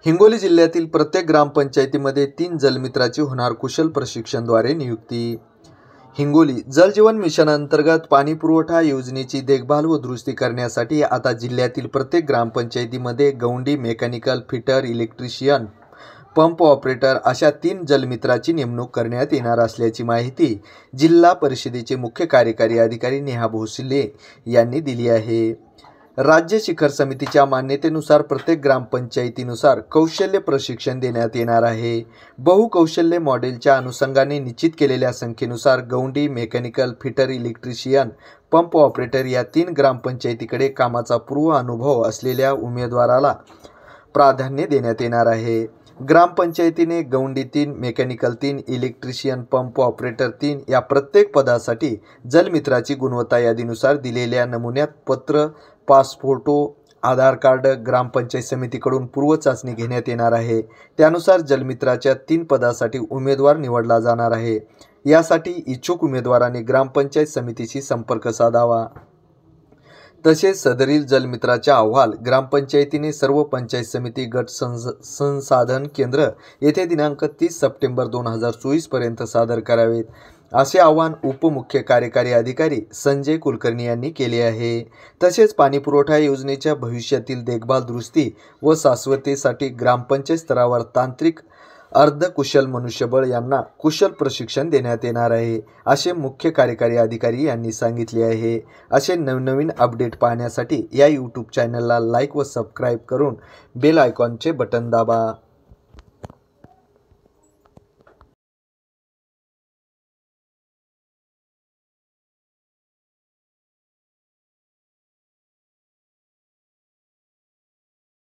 हिंगोली जिल्ह्यातील प्रत्येक ग्रामपंचायतीमध्ये 3 जलमित्राची होणार कुशल प्रशिक्षणाद्वारे नियुक्ती। हिंगोली जलजीवन मिशन अंतर्गत पाणीपुरवठा योजनेची देखभाल व दुरुस्ती करण्यासाठी आता जिल्ह्यातील प्रत्येक ग्रामपंचायतीमध्ये गौंडी, mechanical, fitter, electrician, pump operator अशा 3 जलमित्राची नेमणूक करण्यात येणार असल्याची माहिती जिल्हा परिषदेचे मुख्य कार्यकारी अधिकारी नेहा भोसले यांनी दिली आहे। राज्य शिखर समितीच्या मान्यतेनुसार प्रत्येक ग्रामपंचायतीनुसार कौशल्य प्रशिक्षण देण्यात येणार आहे। बहुकौशल्य मॉडेलच्या अनुषंगाने निश्चित केलेल्या संख्येनुसार गौंडी, mechanical, fitter, electrician, pump operator या 3 ग्रामपंचायतीकडे कामाचा पूर्व अनुभव असलेल्या उमेदवाराला प्राधान्य देण्यात येणार आहे। ग्रामपंचायतीने गौंडी 3, मेकॅनिकल 3, इलेक्ट्रिशियन, पंप ऑपरेटर 3 या प्रत्येक पदासाठी जलमित्राची गुणवत्ता यादीनुसार दिलेल्या नमुन्यात पत्र, पास फोटो, आधार कार्ड ग्रामपंचायत समितीकडून पूर्व चाचणी घेण्यात येणार आहे। त्यानुसार जलमित्राच्या 3 पदासाठी उमेदवार निवडला जाणार आहे। यासाठी इच्छुक उमेदवारांनी ग्रामपंचायत समितीशी संपर्क साधावा। तसेच सदरील जलमित्राचा अहवाल ग्रामपंचायतीने सर्व पंचायत समिती गट संसाधन केंद्र येथे दिनांक 30 सप्टेंबर 2024 पर्यंत सादर करावेत, असे आवाहन उपमुख्य कार्यकारी अधिकारी संजय कुलकर्णी यांनी केले आहे। तसेच पाणीपुरवठा योजनेच्या भविष्यातील देखभाल, दुरुस्ती व शाश्वततेसाठी ग्रामपंचायत स्तरावर तांत्रिक अर्धकुशल मनुष्यबळ यांना कुशल प्रशिक्षण देण्यात येणार आहे, असे मुख्य कार्यकारी अधिकारी यांनी सांगितले आहे। असे नवनवीन अपडेट पाहण्यासाठी या यूट्यूब चॅनलला लाईक व सबस्क्राईब करून बेल आयकॉनचे बटन दाबा।